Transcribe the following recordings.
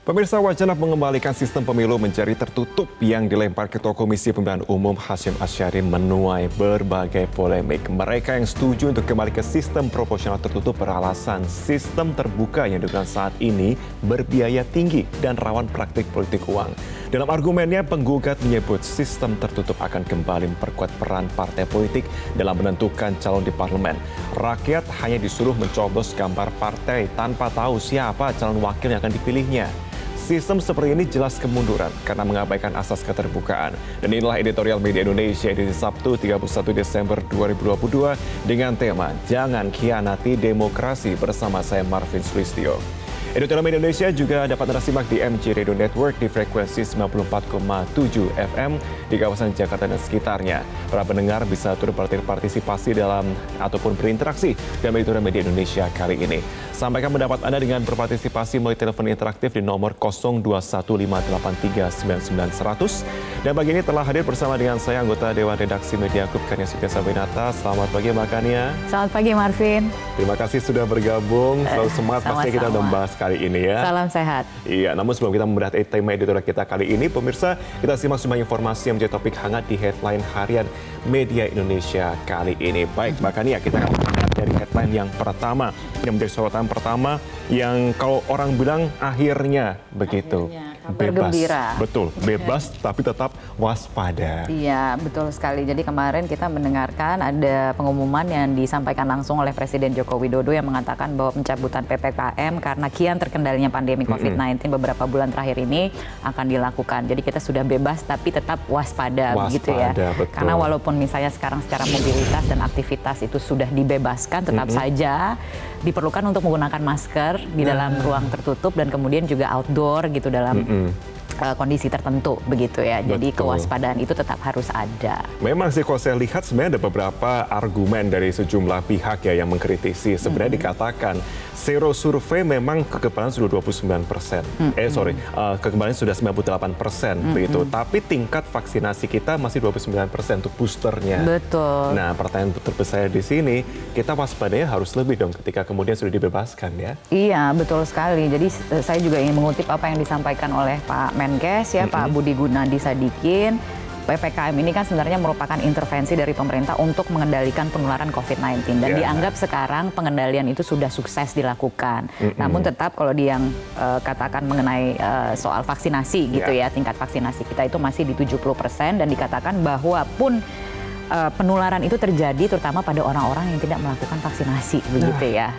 Pemirsa, wacana mengembalikan sistem pemilu menjadi tertutup yang dilempar Ketua Komisi Pemilihan Umum Hasyim Asyari menuai berbagai polemik. Mereka yang setuju untuk kembali ke sistem proporsional tertutup beralasan sistem terbuka yang digunakan saat ini berbiaya tinggi dan rawan praktik politik uang. Dalam argumennya, penggugat menyebut sistem tertutup akan kembali memperkuat peran partai politik dalam menentukan calon di parlemen. Rakyat hanya disuruh mencoblos gambar partai tanpa tahu siapa calon wakil yang akan dipilihnya. Sistem seperti ini jelas kemunduran karena mengabaikan asas keterbukaan. Dan inilah editorial Media Indonesia edisi Sabtu 31 Desember 2022 dengan tema Jangan Khianati Demokrasi bersama saya Marvin Sulistyo. Editorial Media Indonesia juga dapat Anda simak di MJ Radio Network di frekuensi 94,7 FM di kawasan Jakarta dan sekitarnya. Para pendengar bisa turut berpartisipasi dalam ataupun berinteraksi dalam editorial Media Indonesia kali ini. Sampaikan pendapat Anda dengan berpartisipasi melalui telepon interaktif di nomor 0215839900. Dan pagi ini telah hadir bersama dengan saya anggota Dewan Redaksi Media Group Kania Sutia Sabinata. Selamat pagi Mbak Kania. Selamat pagi Marvin. Terima kasih sudah bergabung. Selalu semangat pasti kita membahas kali ini ya. Salam sehat. Iya, namun sebelum kita membahas tema editorial kita kali ini, pemirsa, kita simak semua informasi yang menjadi topik hangat di headline harian Media Indonesia kali ini. Baik, Mbak Kania, kita akan melihat dari headline yang pertama, yang menjadi sorotan pertama, yang kalau orang bilang akhirnya begitu. Bebas. Gembira. Betul, bebas tapi tetap waspada. Iya, betul sekali. Jadi kemarin kita mendengarkan ada pengumuman yang disampaikan langsung oleh Presiden Joko Widodo yang mengatakan bahwa pencabutan PPKM karena kian terkendalinya pandemi COVID-19 beberapa bulan terakhir ini akan dilakukan. Jadi kita sudah bebas tapi tetap waspada begitu ya. Betul. Karena walaupun misalnya sekarang secara mobilitas dan aktivitas itu sudah dibebaskan, tetap saja diperlukan untuk menggunakan masker di dalam ruang tertutup dan kemudian juga outdoor gitu dalam kondisi tertentu begitu ya. Jadi kewaspadaan itu tetap harus ada. Memang sih kalau saya lihat sebenarnya ada beberapa argumen dari sejumlah pihak ya yang mengkritisi. Sebenarnya dikatakan Zero Survey memang kekebalan sudah 29%. Kekebalan sudah 98% begitu. Tapi tingkat vaksinasi kita masih 29% untuk boosternya. Betul. Nah, pertanyaan terbesar di sini, kita waspadanya harus lebih dong ketika kemudian sudah dibebaskan ya. Iya, betul sekali. Jadi saya juga ingin mengutip apa yang disampaikan oleh Pak Menkes ya, Pak Budi Gunadi Sadikin. PPKM ini kan sebenarnya merupakan intervensi dari pemerintah untuk mengendalikan penularan COVID-19 dan dianggap sekarang pengendalian itu sudah sukses dilakukan. Namun tetap kalau yang katakan mengenai soal vaksinasi gitu ya, tingkat vaksinasi kita itu masih di 70% dan dikatakan bahwa pun penularan itu terjadi terutama pada orang-orang yang tidak melakukan vaksinasi begitu ya,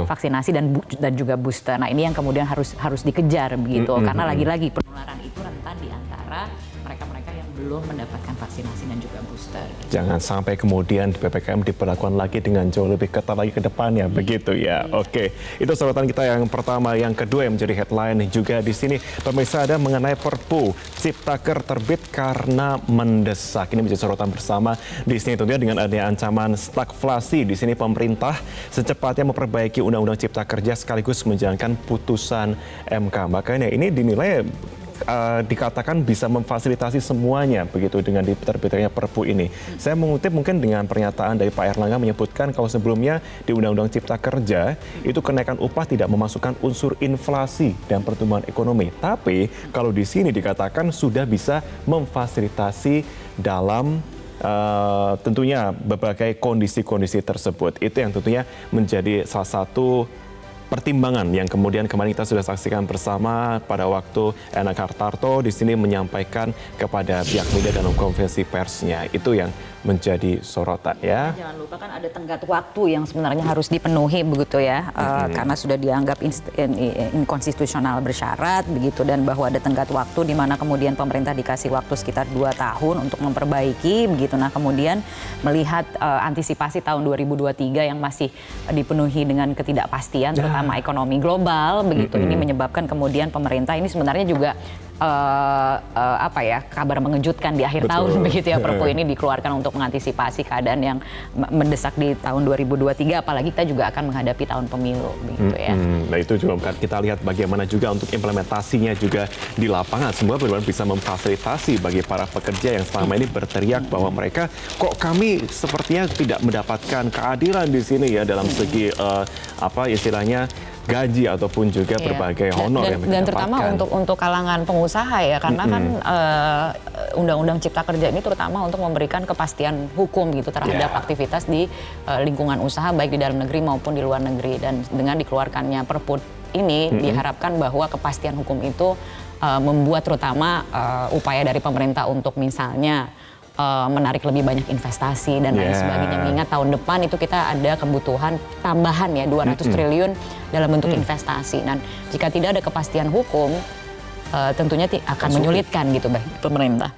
vaksinasi dan juga booster. Nah, ini yang kemudian harus dikejar begitu karena lagi-lagi penularan itu rentan di antara mereka-mereka yang belum mendapatkan vaksinasi dan juga booster. Jangan sampai kemudian PPKM diperlakukan lagi dengan jauh lebih ketat lagi ke depannya, begitu ya. Oke, itu sorotan kita yang pertama. Yang kedua yang menjadi headline juga di sini, pemirsa, ada mengenai Perpu Ciptaker terbit karena mendesak. Ini menjadi sorotan bersama di sini tentunya dengan adanya ancaman stagflasi. Di sini pemerintah secepatnya memperbaiki Undang-Undang Cipta Kerja sekaligus menjalankan putusan MK. Makanya ini dinilai dikatakan bisa memfasilitasi semuanya begitu dengan diterbitkannya Perpu ini. Saya mengutip mungkin dengan pernyataan dari Pak Erlangga menyebutkan kalau sebelumnya di Undang-Undang Cipta Kerja itu kenaikan upah tidak memasukkan unsur inflasi dan pertumbuhan ekonomi. Tapi kalau di sini dikatakan sudah bisa memfasilitasi dalam tentunya berbagai kondisi-kondisi tersebut. Itu yang tentunya menjadi salah satu pertimbangan yang kemudian kemarin kita sudah saksikan bersama pada waktu Erlangga Hartarto di sini menyampaikan kepada pihak media dalam konferensi persnya. Itu yang menjadi sorotan ya. Jangan lupa kan ada tenggat waktu yang sebenarnya harus dipenuhi begitu ya, karena sudah dianggap inkonstitusional bersyarat begitu, dan bahwa ada tenggat waktu di mana kemudian pemerintah dikasih waktu sekitar 2 tahun untuk memperbaiki begitu. Nah, kemudian melihat antisipasi tahun 2023 yang masih dipenuhi dengan ketidakpastian terutama ekonomi global begitu. Ini menyebabkan kemudian pemerintah ini sebenarnya juga kabar mengejutkan di akhir tahun begitu ya. Perpu ini dikeluarkan untuk mengantisipasi keadaan yang mendesak di tahun 2023, apalagi kita juga akan menghadapi tahun pemilu begitu ya. Nah, itu juga kita lihat bagaimana juga untuk implementasinya juga di lapangan. Semua benar-benar bisa memfasilitasi bagi para pekerja yang selama ini berteriak bahwa mereka kok kami sepertinya tidak mendapatkan keadilan di sini ya dalam segi istilahnya gaji ataupun juga berbagai honor yang mereka dan terutama dapatkan. untuk kalangan pengusaha ya, karena kan Undang-Undang Cipta Kerja ini terutama untuk memberikan kepastian hukum gitu terhadap aktivitas di lingkungan usaha baik di dalam negeri maupun di luar negeri, dan dengan dikeluarkannya Perpud ini diharapkan bahwa kepastian hukum itu membuat terutama upaya dari pemerintah untuk misalnya menarik lebih banyak investasi dan lain sebagainya. Mengingat tahun depan itu kita ada kebutuhan tambahan ya 200 triliun dalam bentuk investasi. Dan jika tidak ada kepastian hukum, tentunya akan menyulitkan gitu bagi pemerintah.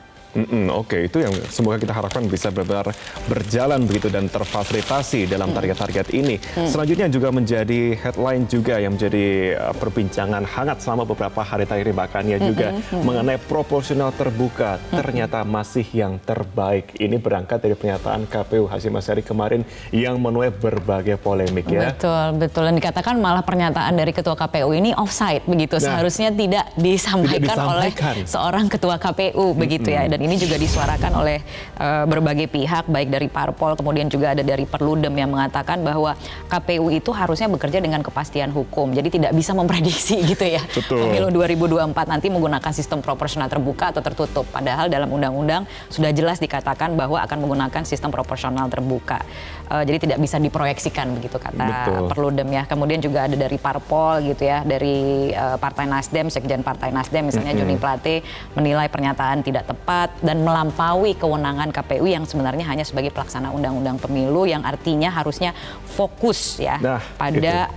Oke, itu yang semoga kita harapkan bisa benar-benar berjalan begitu dan terfasilitasi dalam target-target ini. Selanjutnya juga menjadi headline juga yang menjadi perbincangan hangat selama beberapa hari terakhir, bahkannya juga mengenai proporsional terbuka ternyata masih yang terbaik. Ini berangkat dari pernyataan KPU Hasyim Asyari kemarin yang menuai berbagai polemik ya. Betul. Dan dikatakan malah pernyataan dari Ketua KPU ini offside begitu. Seharusnya tidak disampaikan oleh seorang Ketua KPU begitu ya. Dan ini juga disuarakan oleh berbagai pihak, baik dari parpol, kemudian juga ada dari Perludem yang mengatakan bahwa KPU itu harusnya bekerja dengan kepastian hukum. Jadi tidak bisa memprediksi gitu ya. Pemilu 2024 nanti menggunakan sistem proporsional terbuka atau tertutup. Padahal dalam undang-undang sudah jelas dikatakan bahwa akan menggunakan sistem proporsional terbuka. Jadi tidak bisa diproyeksikan begitu kata Perludem ya. Kemudian juga ada dari parpol gitu ya, dari Partai Nasdem, Sekjen Partai Nasdem misalnya Joni Plate menilai pernyataan tidak tepat dan melampaui kewenangan KPU yang sebenarnya hanya sebagai pelaksana undang-undang pemilu, yang artinya harusnya fokus ya pada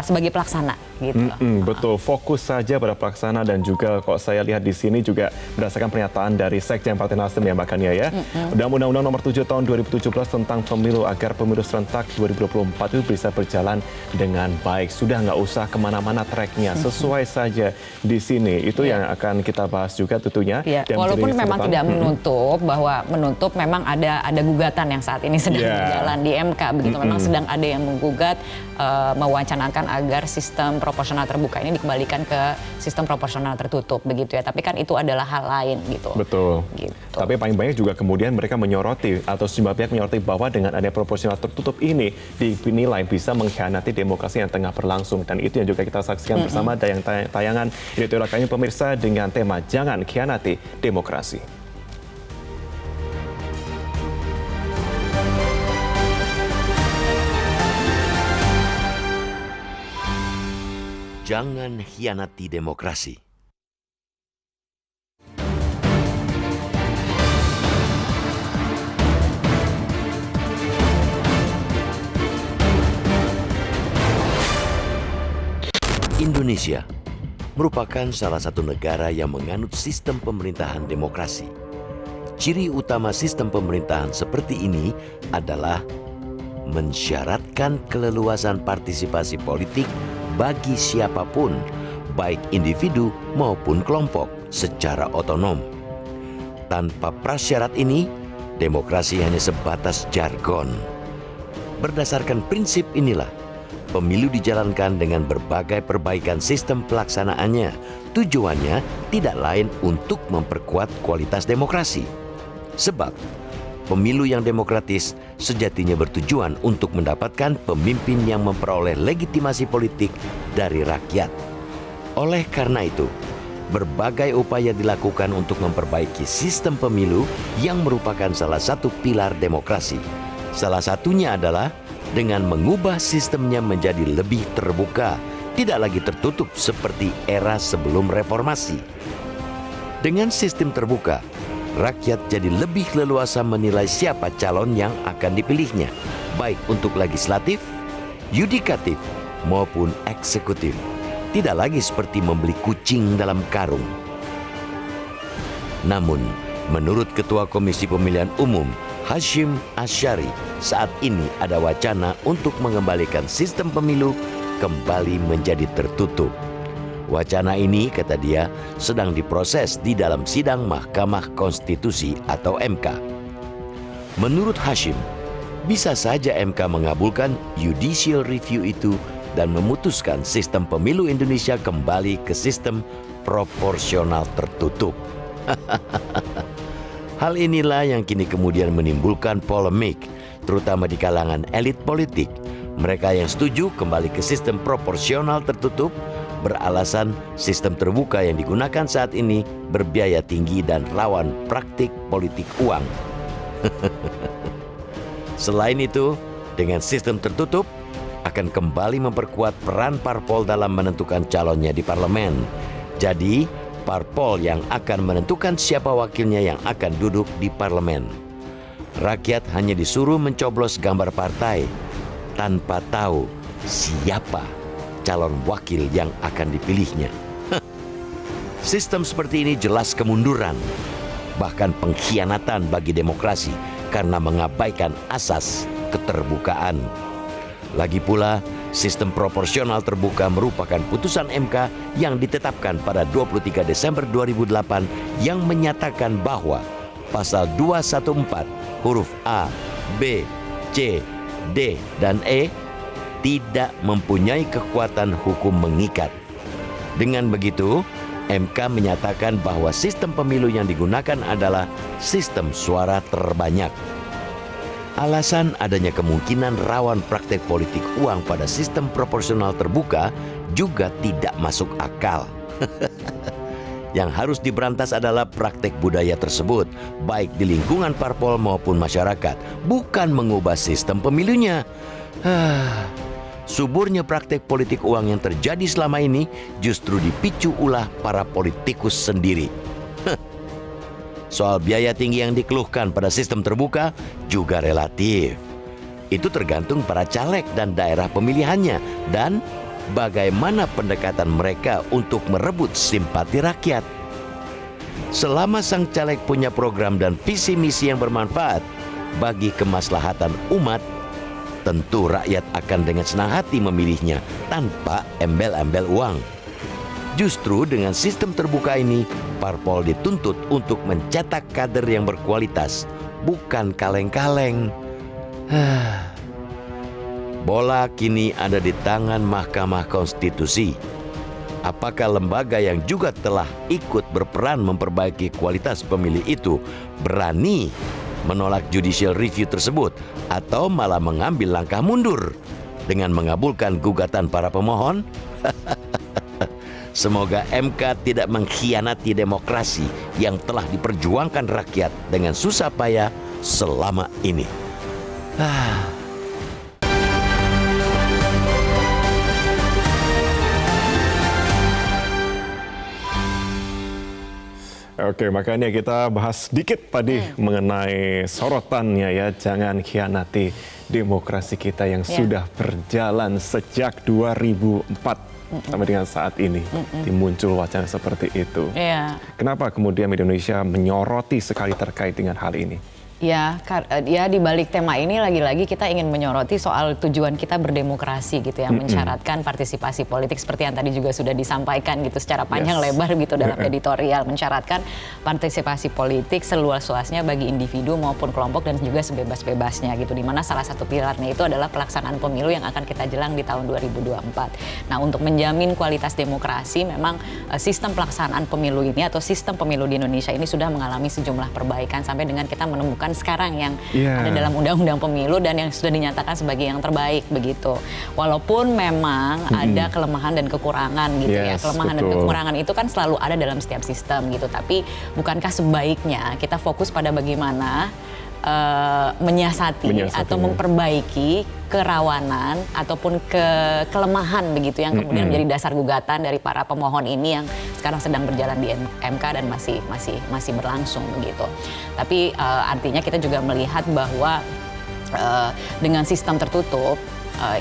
sebagai pelaksana gitu. Betul, fokus saja pada pelaksana. Dan juga kok saya lihat di sini juga berdasarkan pernyataan dari Sekjen Partai Nasdem ya bahkannya ya. Dan Undang-Undang Nomor 7 Tahun 2017 tentang pemilu agar pemilu serentak 2024 itu bisa berjalan dengan baik. Sudah nggak usah kemana-mana tracknya, sesuai saja di sini. Itu yang akan kita bahas juga tentunya. Walaupun memang tidak menutup memang ada gugatan yang saat ini sedang berjalan di MK begitu. Memang sedang ada yang menggugat mewacanakan agar sistem proporsional terbuka ini dikembalikan ke sistem proporsional tertutup begitu ya. Tapi kan itu adalah hal lain gitu. Betul. Gitu. Tapi paling banyak juga kemudian mereka menyoroti atau sejumlah pihak menyoroti bahwa dengan adanya proporsional tertutup ini dinilai bisa mengkhianati demokrasi yang tengah berlangsung. Dan itu yang juga kita saksikan bersama yang tayangan editorial kami pemirsa dengan tema Jangan Khianati Demokrasi. Jangan khianati demokrasi. Indonesia merupakan salah satu negara yang menganut sistem pemerintahan demokrasi. Ciri utama sistem pemerintahan seperti ini adalah mensyaratkan keleluasan partisipasi politik bagi siapapun, baik individu maupun kelompok, secara otonom. Tanpa prasyarat ini, demokrasi hanya sebatas jargon. Berdasarkan prinsip inilah, pemilu dijalankan dengan berbagai perbaikan sistem pelaksanaannya. Tujuannya tidak lain untuk memperkuat kualitas demokrasi. Sebab, pemilu yang demokratis sejatinya bertujuan untuk mendapatkan pemimpin yang memperoleh legitimasi politik dari rakyat. Oleh karena itu, berbagai upaya dilakukan untuk memperbaiki sistem pemilu yang merupakan salah satu pilar demokrasi. Salah satunya adalah dengan mengubah sistemnya menjadi lebih terbuka, tidak lagi tertutup seperti era sebelum reformasi. Dengan sistem terbuka, rakyat jadi lebih leluasa menilai siapa calon yang akan dipilihnya, baik untuk legislatif, yudikatif, maupun eksekutif. Tidak lagi seperti membeli kucing dalam karung. Namun, menurut Ketua Komisi Pemilihan Umum, Hasyim Asyari, saat ini ada wacana untuk mengembalikan sistem pemilu kembali menjadi tertutup. Wacana ini, kata dia, sedang diproses di dalam sidang Mahkamah Konstitusi atau MK. Menurut Hasyim, bisa saja MK mengabulkan judicial review itu dan memutuskan sistem pemilu Indonesia kembali ke sistem proporsional tertutup. Hal inilah yang kini kemudian menimbulkan polemik, terutama di kalangan elit politik. Mereka yang setuju kembali ke sistem proporsional tertutup beralasan sistem terbuka yang digunakan saat ini berbiaya tinggi dan rawan praktik politik uang. Selain itu, dengan sistem tertutup akan kembali memperkuat peran parpol dalam menentukan calonnya di parlemen. Jadi, parpol yang akan menentukan siapa wakilnya yang akan duduk di parlemen. Rakyat hanya disuruh mencoblos gambar partai tanpa tahu siapa calon wakil yang akan dipilihnya. Sistem seperti ini jelas kemunduran, bahkan pengkhianatan bagi demokrasi karena mengabaikan asas keterbukaan. Lagi pula, sistem proporsional terbuka merupakan putusan MK yang ditetapkan pada 23 Desember 2008 yang menyatakan bahwa pasal 214 huruf A, B, C, D, dan E tidak mempunyai kekuatan hukum mengikat. Dengan begitu, MK menyatakan bahwa sistem pemilu yang digunakan adalah sistem suara terbanyak. Alasan adanya kemungkinan rawan praktek politik uang pada sistem proporsional terbuka juga tidak masuk akal. Yang harus diberantas adalah praktek budaya tersebut, baik di lingkungan parpol maupun masyarakat, bukan mengubah sistem pemilunya. Suburnya praktek politik uang yang terjadi selama ini justru dipicu ulah para politikus sendiri. Soal biaya tinggi yang dikeluhkan pada sistem terbuka juga relatif. Itu tergantung para caleg dan daerah pemilihannya dan bagaimana pendekatan mereka untuk merebut simpati rakyat. Selama sang caleg punya program dan visi misi yang bermanfaat bagi kemaslahatan umat, tentu rakyat akan dengan senang hati memilihnya tanpa embel-embel uang. Justru dengan sistem terbuka ini, parpol dituntut untuk mencetak kader yang berkualitas, bukan kaleng-kaleng. Bola kini ada di tangan Mahkamah Konstitusi. Apakah lembaga yang juga telah ikut berperan memperbaiki kualitas pemilih itu berani menolak judicial review tersebut atau malah mengambil langkah mundur dengan mengabulkan gugatan para pemohon? Semoga MK tidak mengkhianati demokrasi yang telah diperjuangkan rakyat dengan susah payah selama ini. Oke, makanya kita bahas sedikit tadi mengenai sorotannya ya, jangan khianati demokrasi kita yang sudah berjalan sejak 2004 sampai dengan saat ini. Muncul wacana seperti itu. Kenapa kemudian Indonesia menyoroti sekali terkait dengan hal ini? Ya di balik tema ini lagi-lagi kita ingin menyoroti soal tujuan kita berdemokrasi gitu ya, mensyaratkan partisipasi politik seperti yang tadi juga sudah disampaikan gitu secara panjang lebar gitu dalam editorial, mensyaratkan partisipasi politik seluas-luasnya bagi individu maupun kelompok dan juga sebebas-bebasnya gitu, dimana salah satu pilarnya itu adalah pelaksanaan pemilu yang akan kita jelang di tahun 2024. Nah, untuk menjamin kualitas demokrasi memang sistem pelaksanaan pemilu ini atau sistem pemilu di Indonesia ini sudah mengalami sejumlah perbaikan sampai dengan kita menemukan sekarang yang ada dalam undang-undang pemilu dan yang sudah dinyatakan sebagai yang terbaik begitu. Walaupun memang ada kelemahan dan kekurangan gitu ya. Kelemahan dan kekurangan itu kan selalu ada dalam setiap sistem gitu. Tapi bukankah sebaiknya kita fokus pada bagaimana menyiasati atau memperbaiki kerawanan ataupun kelemahan begitu yang kemudian menjadi dasar gugatan dari para pemohon ini yang sekarang sedang berjalan di MK dan masih berlangsung begitu. Tapi artinya kita juga melihat bahwa dengan sistem tertutup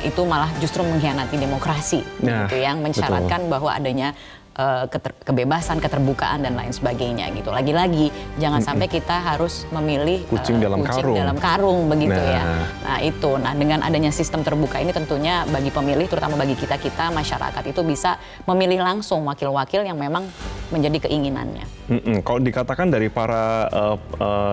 itu malah justru mengkhianati demokrasi gitu, yang mensyaratkan bahwa adanya kebebasan, keterbukaan dan lain sebagainya gitu. Lagi-lagi jangan sampai kita harus memilih kucing dalam karung begitu ya. Nah itu, dengan adanya sistem terbuka ini tentunya bagi pemilih, terutama bagi kita masyarakat itu bisa memilih langsung wakil-wakil yang memang menjadi keinginannya. Kalau dikatakan dari para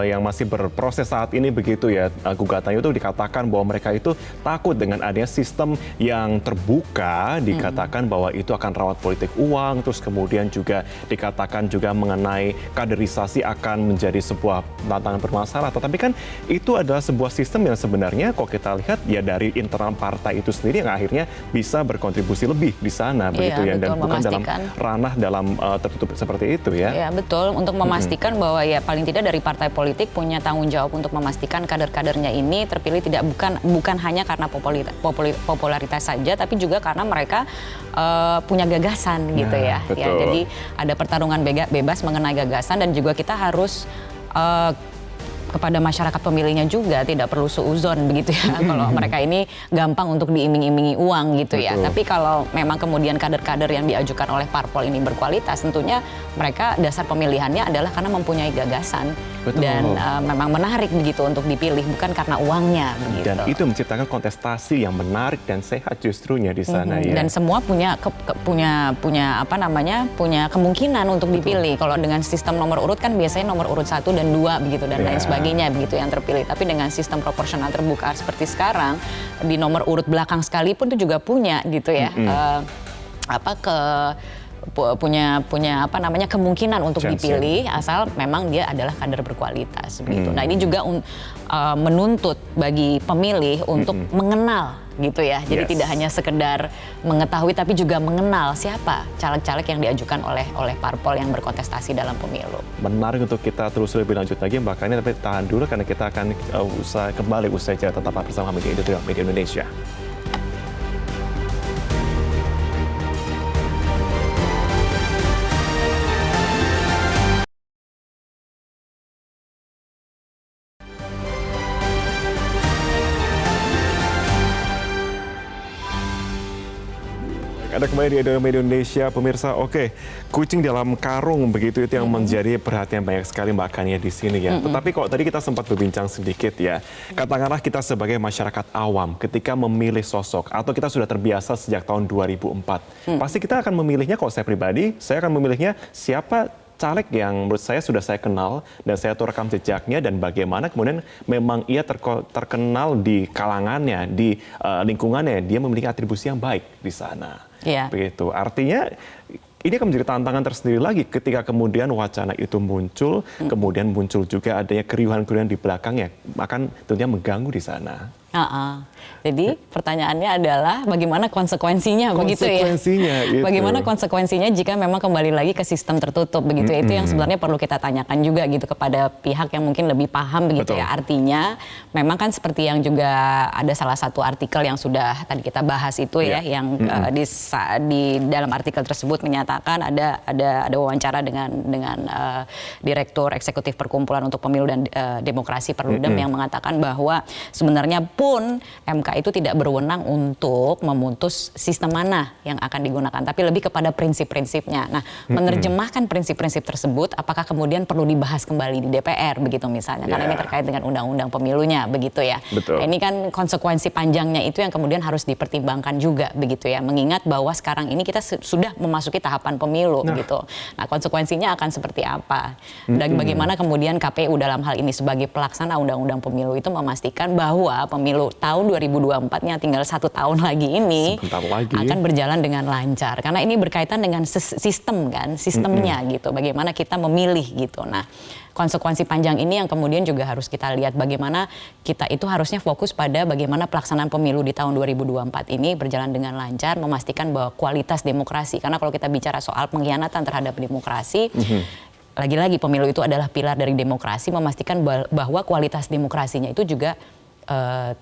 yang masih berproses saat ini begitu ya, gugatannya itu dikatakan bahwa mereka itu takut dengan adanya sistem yang terbuka, dikatakan bahwa itu akan rawat politik uang, terus kemudian juga dikatakan juga mengenai kaderisasi akan menjadi sebuah tantangan bermasalah. Tetapi kan itu adalah sebuah sistem yang sebenarnya kalau kita lihat ya dari internal partai itu sendiri yang akhirnya bisa berkontribusi lebih di sana begitu ya, dan bukan dalam ranah dalam tertutup seperti itu ya. Ya betul, untuk memastikan bahwa ya paling tidak dari partai politik punya tanggung jawab untuk memastikan kader-kadernya ini terpilih tidak bukan hanya karena popularitas saja, tapi juga karena mereka punya gagasan gitu ya. Ya. Jadi ada pertarungan bebas mengenai gagasan, dan juga kita harus kepada masyarakat pemilihnya juga tidak perlu suuzon begitu ya, kalau mereka ini gampang untuk diiming-imingi uang gitu ya. Tapi kalau memang kemudian kader-kader yang diajukan oleh parpol ini berkualitas, tentunya mereka dasar pemilihannya adalah karena mempunyai gagasan dan memang menarik begitu untuk dipilih, bukan karena uangnya begitu. Dan itu menciptakan kontestasi yang menarik dan sehat justrunya di sana ya. Dan semua punya kemungkinan untuk dipilih. Kalau dengan sistem nomor urut kan biasanya nomor urut 1 dan 2 begitu dan lain sebagainya begitu yang terpilih. Tapi dengan sistem proporsional terbuka seperti sekarang, di nomor urut belakang sekalipun itu juga punya gitu ya. Punya kemungkinan untuk dipilih asal memang dia adalah kader berkualitas begitu. Nah, ini juga menuntut bagi pemilih untuk mengenal gitu ya. Jadi tidak hanya sekedar mengetahui tapi juga mengenal siapa caleg-caleg yang diajukan oleh parpol yang berkontestasi dalam pemilu. Menarik untuk kita terus lebih lanjut lagi makanya, tapi tahan dulu karena kita akan kembali usai jeda. Tetap bersama Media Indonesia. Ada kembali di Media Indonesia, pemirsa. Oke, kucing dalam karung begitu itu yang menjadi perhatian banyak sekali Mbak Kania di sini ya. Tetapi kalau tadi kita sempat berbincang sedikit ya, katakanlah kita sebagai masyarakat awam ketika memilih sosok atau kita sudah terbiasa sejak tahun 2004, pasti kita akan memilihnya. Kalau saya pribadi, saya akan memilihnya siapa caleg yang menurut saya sudah saya kenal dan saya tuh rekam jejaknya dan bagaimana kemudian memang ia terkenal di kalangannya, di lingkungannya, dia memiliki atribusi yang baik di sana. Begitu. Artinya ini akan menjadi tantangan tersendiri lagi ketika kemudian wacana itu muncul, kemudian muncul juga adanya keriuhan-keriuhan di belakangnya, akan tentunya mengganggu di sana. Jadi pertanyaannya adalah bagaimana konsekuensinya begitu ya? Itu. Bagaimana konsekuensinya jika memang kembali lagi ke sistem tertutup begitu ya? Itu yang sebenarnya perlu kita tanyakan juga gitu kepada pihak yang mungkin lebih paham begitu ya. Artinya memang kan seperti yang juga ada salah satu artikel yang sudah tadi kita bahas itu ya, yang di dalam artikel tersebut menyatakan ada wawancara dengan Direktur Eksekutif Perkumpulan untuk Pemilu dan Demokrasi Perludem yang mengatakan bahwa sebenarnya pun MK itu tidak berwenang untuk memutus sistem mana yang akan digunakan, tapi lebih kepada prinsip-prinsipnya. Nah, menerjemahkan prinsip-prinsip tersebut, apakah kemudian perlu dibahas kembali di DPR begitu misalnya, karena ini terkait dengan undang-undang pemilunya begitu ya. Nah, ini kan konsekuensi panjangnya itu yang kemudian harus dipertimbangkan juga begitu ya, mengingat bahwa sekarang ini kita sudah memasuki tahapan pemilu gitu. Nah, konsekuensinya akan seperti apa? Dan bagaimana kemudian KPU dalam hal ini sebagai pelaksana undang-undang pemilu itu memastikan bahwa pemilu tahun 2024-nya tinggal 1 tahun lagi ini akan berjalan dengan lancar. Karena ini berkaitan dengan sistem kan, sistemnya gitu. Bagaimana kita memilih gitu. Nah, konsekuensi panjang ini yang kemudian juga harus kita lihat bagaimana kita itu harusnya fokus pada bagaimana pelaksanaan pemilu di tahun 2024 ini berjalan dengan lancar, memastikan bahwa kualitas demokrasi. Karena kalau kita bicara soal pengkhianatan terhadap demokrasi, lagi-lagi pemilu itu adalah pilar dari demokrasi, memastikan bahwa kualitas demokrasinya itu juga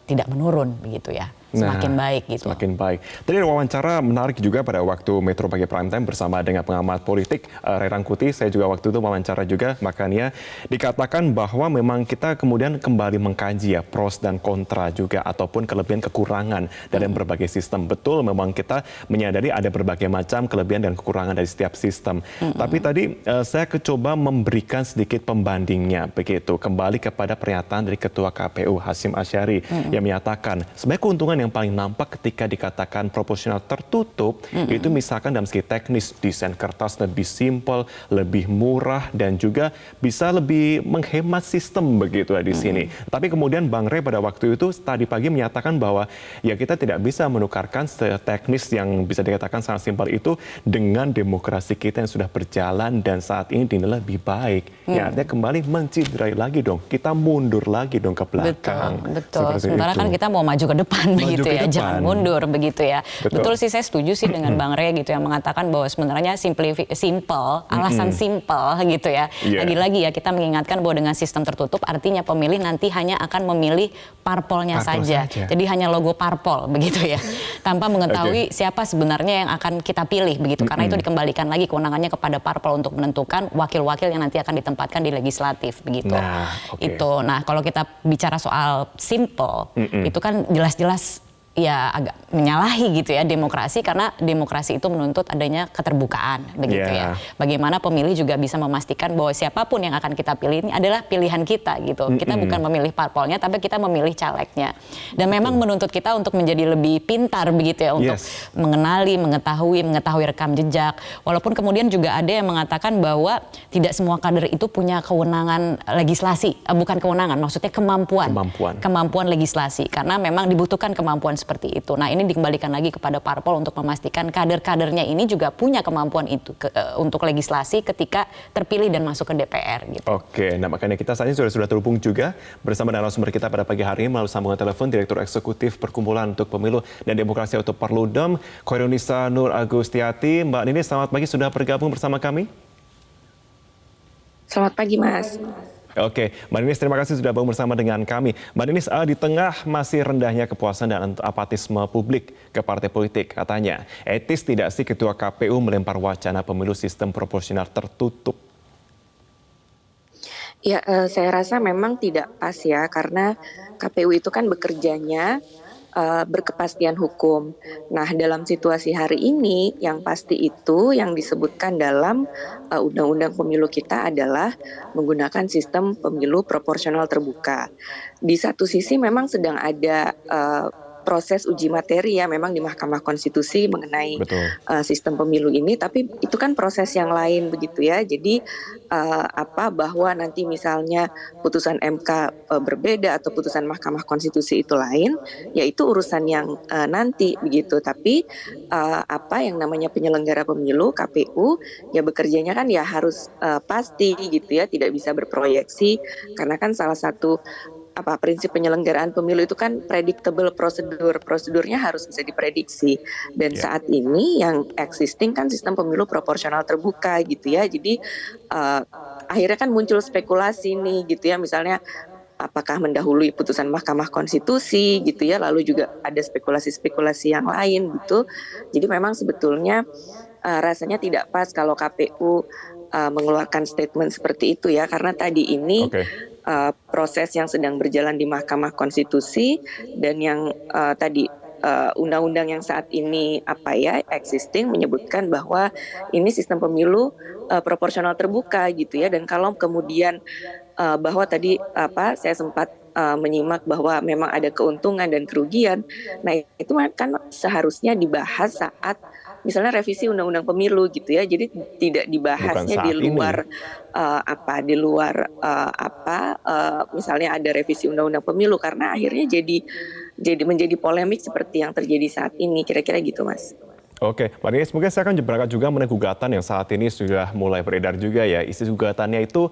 tidak menurun begitu ya. Semakin baik gitu. Semakin baik. Tadi ada wawancara menarik juga pada waktu Metro Pagi Prime Time bersama dengan pengamat politik Ray Rangkuti. Saya juga waktu itu wawancara juga, makanya dikatakan bahwa memang kita kemudian kembali mengkaji ya pros dan kontra juga ataupun kelebihan kekurangan dalam berbagai sistem. Betul, memang kita menyadari ada berbagai macam kelebihan dan kekurangan dari setiap sistem. Tapi tadi saya coba memberikan sedikit pembandingnya begitu. Kembali kepada pernyataan dari Ketua KPU Hasyim Asyari yang menyatakan sebenarnya keuntungan yang paling nampak ketika dikatakan proporsional tertutup itu misalkan dalam segi teknis desain kertas lebih simpel, lebih murah dan juga bisa lebih menghemat sistem begitu ya di sini. Tapi kemudian Bang Rey pada waktu itu tadi pagi menyatakan bahwa ya kita tidak bisa menukarkan teknis yang bisa dikatakan sangat simpel itu dengan demokrasi kita yang sudah berjalan dan saat ini dinilai lebih baik. Ya artinya kembali menciderai lagi dong. Kita mundur lagi dong ke belakang. Betul. Sementara kan kita mau maju ke depan begitu ya, jangan mundur begitu ya. Betul sih, saya setuju sih dengan Bang Rey gitu yang mengatakan bahwa sebenarnya alasan simple gitu ya. Lagi-lagi ya kita mengingatkan bahwa dengan sistem tertutup artinya pemilih nanti hanya akan memilih parpolnya saja. Jadi hanya logo parpol begitu ya. Tanpa mengetahui siapa sebenarnya yang akan kita pilih begitu. Karena itu dikembalikan lagi kewenangannya kepada parpol untuk menentukan wakil-wakil yang nanti akan ditempatkan di legislatif begitu. Nah, kalau kita bicara soal simple, itu kan jelas-jelas ya agak menyalahi gitu ya demokrasi, karena demokrasi itu menuntut adanya keterbukaan begitu ya. Bagaimana pemilih juga bisa memastikan bahwa siapapun yang akan kita pilih ini adalah pilihan kita gitu. Kita bukan memilih parpolnya, tapi kita memilih calegnya. Dan memang menuntut kita untuk menjadi lebih pintar begitu ya untuk mengenali, mengetahui rekam jejak. Walaupun kemudian juga ada yang mengatakan bahwa tidak semua kader itu punya kewenangan legislasi, bukan kewenangan, maksudnya kemampuan legislasi, karena memang dibutuhkan kemampuan seperti itu. Nah, ini dikembalikan lagi kepada parpol untuk memastikan kader-kadernya ini juga punya kemampuan itu untuk legislasi ketika terpilih dan masuk ke DPR gitu. Oke, nah makanya kita saat ini sudah terhubung juga bersama narasumber kita pada pagi hari ini melalui sambungan telepon Direktur Eksekutif Perkumpulan untuk Pemilu dan Demokrasi atau Perludem, Khoirunisa Nur Agustiati. Mbak Ninis, selamat pagi, sudah bergabung bersama kami. Selamat pagi, Mas. Oke, Mbak Ninis, terima kasih sudah bergabung bersama dengan kami. Mbak Ninis, di tengah masih rendahnya kepuasan dan apatisme publik ke partai politik, katanya etis tidak sih Ketua KPU melempar wacana pemilu sistem proporsional tertutup? Ya, saya rasa memang tidak pas ya, karena KPU itu kan bekerjanya berkepastian hukum. Nah, dalam situasi hari ini yang pasti itu yang disebutkan dalam undang-undang pemilu kita adalah menggunakan sistem pemilu proporsional terbuka. Di satu sisi memang sedang ada proses uji materi ya memang di Mahkamah Konstitusi mengenai sistem pemilu ini, tapi itu kan proses yang lain begitu ya. Jadi bahwa nanti misalnya putusan MK berbeda atau putusan Mahkamah Konstitusi itu lain, ya itu urusan yang nanti begitu. Tapi yang namanya penyelenggara pemilu KPU ya bekerjanya kan ya harus pasti gitu ya, tidak bisa berproyeksi, karena kan salah satu prinsip penyelenggaraan pemilu itu kan predictable prosedurnya harus bisa diprediksi, dan saat ini yang existing kan sistem pemilu proporsional terbuka gitu ya. Jadi akhirnya kan muncul spekulasi nih gitu ya, misalnya apakah mendahului putusan Mahkamah Konstitusi gitu ya, lalu juga ada spekulasi-spekulasi yang lain gitu. Jadi memang sebetulnya rasanya tidak pas kalau KPU mengeluarkan statement seperti itu ya, karena tadi ini proses yang sedang berjalan di Mahkamah Konstitusi dan yang tadi undang-undang yang saat ini existing menyebutkan bahwa ini sistem pemilu proporsional terbuka gitu ya. Dan kalau kemudian bahwa tadi saya sempat menyimak bahwa memang ada keuntungan dan kerugian, nah itu kan seharusnya dibahas saat misalnya revisi undang-undang pemilu gitu ya. Jadi tidak dibahasnya di luar misalnya ada revisi undang-undang pemilu, karena akhirnya jadi menjadi polemik seperti yang terjadi saat ini, kira-kira gitu, Mas. Oke, Mbak Ninis, mungkin saya akan berangkat juga mengenai gugatan yang saat ini sudah mulai beredar juga ya. Isi gugatannya itu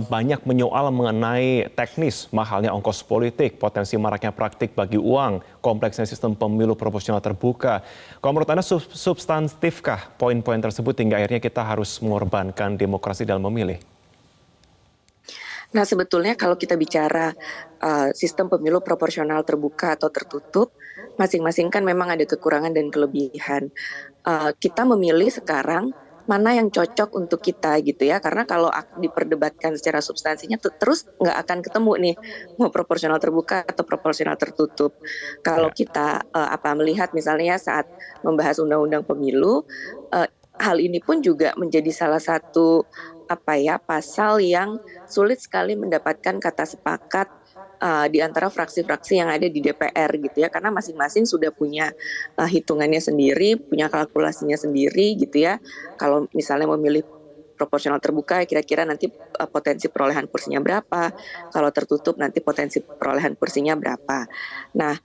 banyak menyoal mengenai teknis, mahalnya ongkos politik, potensi maraknya praktik bagi uang, kompleksnya sistem pemilu proporsional terbuka. Kalau menurut Anda substantifkah poin-poin tersebut hingga akhirnya kita harus mengorbankan demokrasi dalam memilih? Nah, sebetulnya kalau kita bicara sistem pemilu proporsional terbuka atau tertutup, masing-masing kan memang ada kekurangan dan kelebihan. Kita memilih sekarang mana yang cocok untuk kita gitu ya, karena kalau diperdebatkan secara substansinya terus nggak akan ketemu nih mau proporsional terbuka atau proporsional tertutup. Kalau kita melihat misalnya saat membahas undang-undang pemilu, hal ini pun juga menjadi salah satu pasal yang sulit sekali mendapatkan kata sepakat di antara fraksi-fraksi yang ada di DPR gitu ya, karena masing-masing sudah punya hitungannya sendiri, punya kalkulasinya sendiri gitu ya. Kalau misalnya memilih proporsional terbuka, kira-kira nanti potensi perolehan kursinya berapa, kalau tertutup nanti potensi perolehan kursinya berapa. Nah,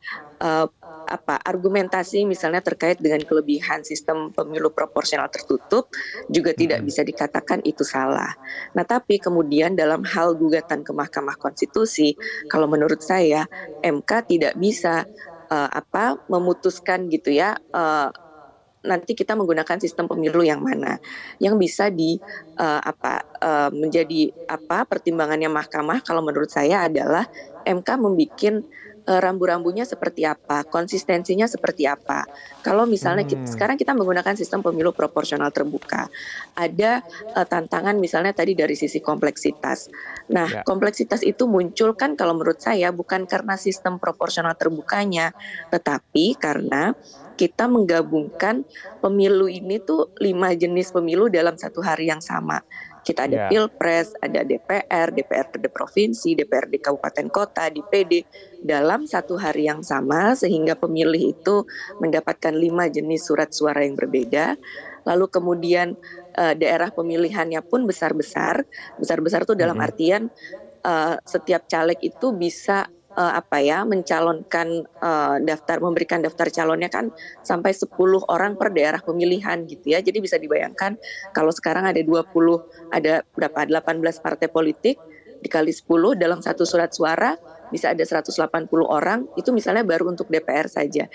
argumentasi misalnya terkait dengan kelebihan sistem pemilu proporsional tertutup juga tidak bisa dikatakan itu salah. Nah, tapi kemudian dalam hal gugatan ke Mahkamah Konstitusi, kalau menurut saya MK tidak bisa memutuskan gitu ya, nanti kita menggunakan sistem pemilu yang mana yang bisa menjadi pertimbangannya mahkamah. Kalau menurut saya adalah MK membuat rambu-rambunya seperti apa, konsistensinya seperti apa. Kalau misalnya sekarang kita menggunakan sistem pemilu proporsional terbuka, ada tantangan misalnya tadi dari sisi kompleksitas. Nah, kompleksitas itu muncul kan kalau menurut saya bukan karena sistem proporsional terbukanya, tetapi karena kita menggabungkan pemilu ini tuh 5 jenis pemilu dalam satu hari yang sama. Kita ada Pilpres, ada DPR, DPRD provinsi, DPRD kabupaten kota, DPD dalam satu hari yang sama sehingga pemilih itu mendapatkan 5 jenis surat suara yang berbeda. Lalu kemudian daerah pemilihannya pun besar-besar. Besar-besar itu dalam artian setiap caleg itu bisa mencalonkan memberikan daftar calonnya kan sampai 10 orang per daerah pemilihan gitu ya. Jadi bisa dibayangkan kalau sekarang ada 18 partai politik dikali 10 dalam satu surat suara bisa ada 180 orang, itu misalnya baru untuk DPR saja.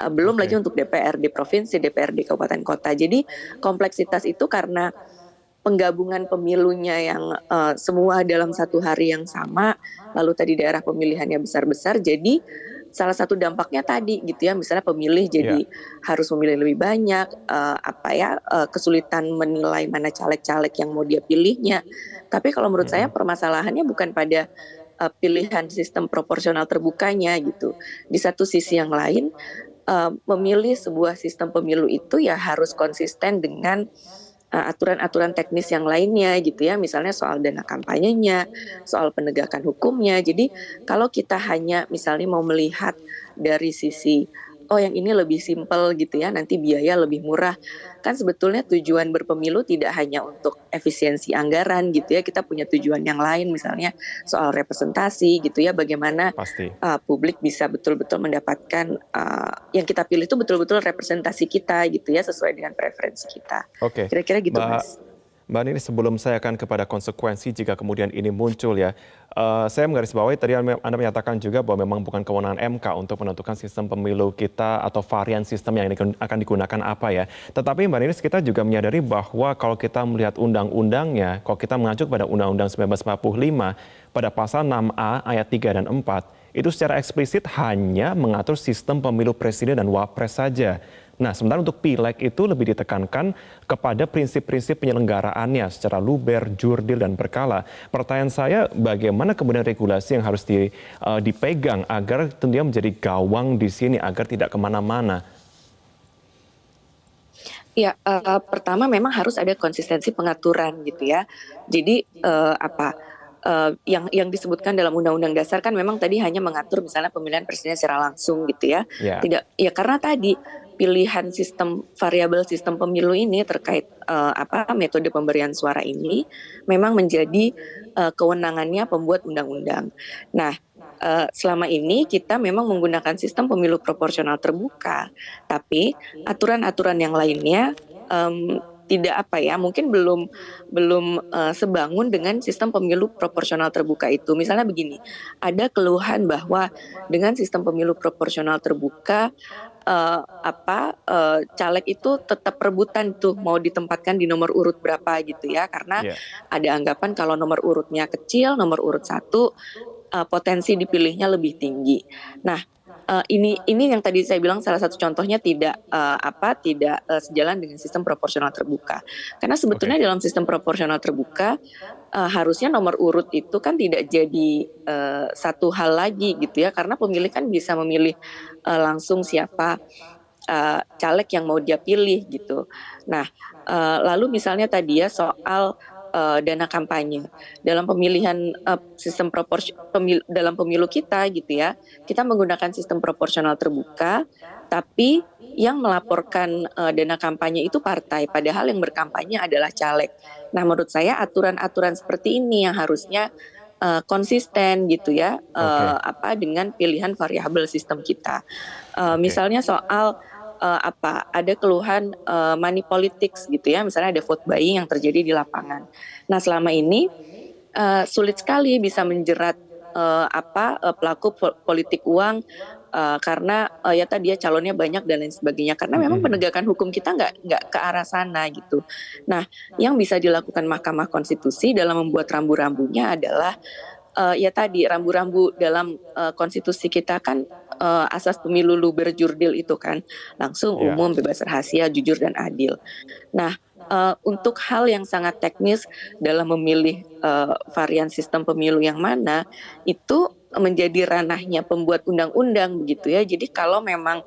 Belum lagi untuk DPR di provinsi, DPR di kabupaten kota. Jadi kompleksitas itu karena penggabungan pemilunya yang semua dalam satu hari yang sama, lalu tadi daerah pemilihannya besar-besar, jadi salah satu dampaknya tadi gitu ya, misalnya pemilih jadi harus memilih lebih banyak, kesulitan menilai mana caleg-caleg yang mau dia pilihnya. Tapi kalau menurut saya permasalahannya bukan pada pilihan sistem proporsional terbukanya gitu. Di satu sisi yang lain, memilih sebuah sistem pemilu itu ya harus konsisten dengan aturan-aturan teknis yang lainnya gitu ya, misalnya soal dana kampanyenya, soal penegakan hukumnya. Jadi kalau kita hanya misalnya mau melihat dari sisi yang ini lebih simpel gitu ya, nanti biaya lebih murah, kan sebetulnya tujuan berpemilu tidak hanya untuk efisiensi anggaran gitu ya, kita punya tujuan yang lain misalnya soal representasi gitu ya, bagaimana publik bisa betul-betul mendapatkan yang kita pilih itu betul-betul representasi kita gitu ya, sesuai dengan preferensi kita. Kira-kira gitu Mas. Mbak Nini, sebelum saya akan kepada konsekuensi jika kemudian ini muncul ya, saya menggarisbawahi tadi Anda menyatakan juga bahwa memang bukan kewenangan MK untuk menentukan sistem pemilu kita atau varian sistem yang akan digunakan apa ya. Tetapi Mbak Nini, kita juga menyadari bahwa kalau kita melihat undang-undangnya, kalau kita mengacu pada Undang-Undang 1945 pada pasal 6A ayat 3 dan 4, itu secara eksplisit hanya mengatur sistem pemilu presiden dan wapres saja. Nah, sementara untuk pileg itu lebih ditekankan kepada prinsip-prinsip penyelenggaraannya secara luber, jurdil, dan berkala. Pertanyaan saya, bagaimana kemudian regulasi yang harus dipegang agar tentunya menjadi gawang di sini, agar tidak kemana-mana? Ya, pertama memang harus ada konsistensi pengaturan gitu ya. Jadi yang disebutkan dalam Undang-Undang Dasar kan memang tadi hanya mengatur misalnya pemilihan presiden secara langsung gitu ya. Tidak ya, karena tadi pilihan variabel sistem pemilu ini terkait metode pemberian suara ini memang menjadi kewenangannya pembuat undang-undang. Nah, selama ini kita memang menggunakan sistem pemilu proporsional terbuka, tapi aturan-aturan yang lainnya tidak mungkin belum sebangun dengan sistem pemilu proporsional terbuka itu. Misalnya begini, ada keluhan bahwa dengan sistem pemilu proporsional terbuka caleg itu tetap rebutan tuh mau ditempatkan di nomor urut berapa gitu ya, karena ada anggapan kalau nomor urutnya kecil, nomor urut 1 potensi dipilihnya lebih tinggi. Nah, ini yang tadi saya bilang salah satu contohnya tidak sejalan dengan sistem proporsional terbuka. Karena sebetulnya dalam sistem proporsional terbuka harusnya nomor urut itu kan tidak jadi satu hal lagi gitu ya, karena pemilih kan bisa memilih langsung siapa caleg yang mau dia pilih gitu. Nah, lalu misalnya tadi ya soal dana kampanye dalam pemilihan sistem dalam pemilu kita gitu ya. Kita menggunakan sistem proporsional terbuka, tapi yang melaporkan dana kampanye itu partai, padahal yang berkampanye adalah caleg. Nah, menurut saya aturan-aturan seperti ini yang harusnya konsisten gitu ya, dengan pilihan variabel sistem kita. Misalnya soal ada keluhan money politics gitu ya, misalnya ada vote buying yang terjadi di lapangan. Nah, selama ini sulit sekali bisa menjerat pelaku politik uang karena ya tadi ya calonnya banyak dan lain sebagainya, karena memang penegakan hukum kita nggak ke arah sana gitu. Nah, yang bisa dilakukan Mahkamah Konstitusi dalam membuat rambu-rambunya adalah ya tadi rambu-rambu dalam konstitusi kita kan asas pemilu luber jurdil itu kan langsung, umum, bebas rahasia, jujur dan adil. Nah, untuk hal yang sangat teknis dalam memilih varian sistem pemilu yang mana itu menjadi ranahnya pembuat undang-undang begitu ya. Jadi kalau memang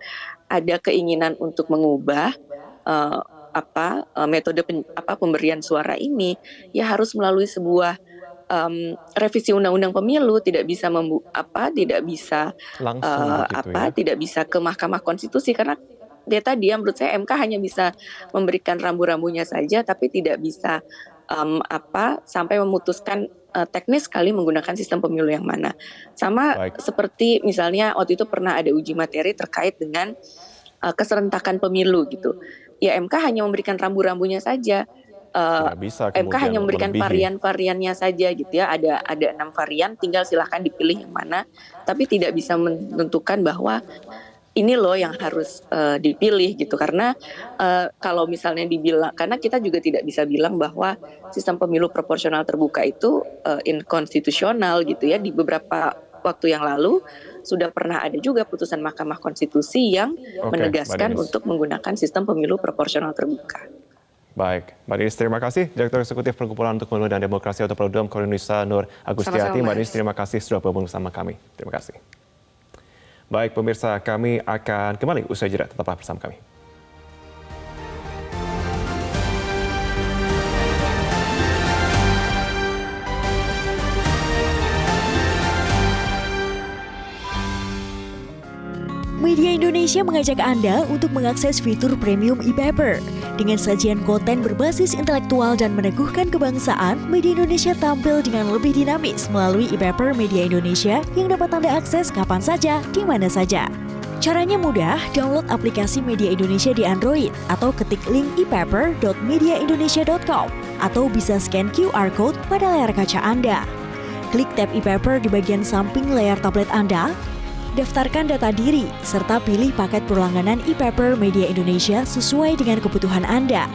ada keinginan untuk mengubah metode pemberian suara ini, ya harus melalui sebuah revisi undang-undang pemilu, tidak bisa langsung tidak bisa ke Mahkamah Konstitusi, karena dia menurut saya MK hanya bisa memberikan rambu-rambunya saja, tapi tidak bisa sampai memutuskan teknis sekali menggunakan sistem pemilu yang mana. Sama seperti misalnya waktu itu pernah ada uji materi terkait dengan keserentakan pemilu gitu. Ya MK hanya memberikan rambu-rambunya saja. MK hanya memberikan varian-variannya saja gitu ya. Ada 6 varian, tinggal silahkan dipilih yang mana. Tapi tidak bisa menentukan bahwa ini loh yang harus dipilih gitu, karena kalau misalnya dibilang, karena kita juga tidak bisa bilang bahwa sistem pemilu proporsional terbuka itu inkonstitusional gitu ya. Di beberapa waktu yang lalu sudah pernah ada juga putusan Mahkamah Konstitusi yang menegaskan untuk menggunakan sistem pemilu proporsional terbuka. Baik, Mbak Denis terima kasih. Direktur Eksekutif Perkumpulan untuk Pemilu dan Demokrasi atau Perludem Korinisa Nur Agustiati. Mbak Denis terima kasih sudah bergabung bersama kami. Terima kasih. Baik pemirsa, kami akan kembali usai jeda, tetaplah bersama kami. Media Indonesia mengajak Anda untuk mengakses fitur premium e-paper. Dengan sajian konten berbasis intelektual dan meneguhkan kebangsaan, Media Indonesia tampil dengan lebih dinamis melalui e-paper Media Indonesia yang dapat Anda akses kapan saja, di mana saja. Caranya mudah, download aplikasi Media Indonesia di Android atau ketik link e-paper.mediaindonesia.com atau bisa scan QR Code pada layar kaca Anda. Klik tab e-paper di bagian samping layar tablet Anda, daftarkan data diri, serta pilih paket berlangganan e-paper Media Indonesia sesuai dengan kebutuhan Anda.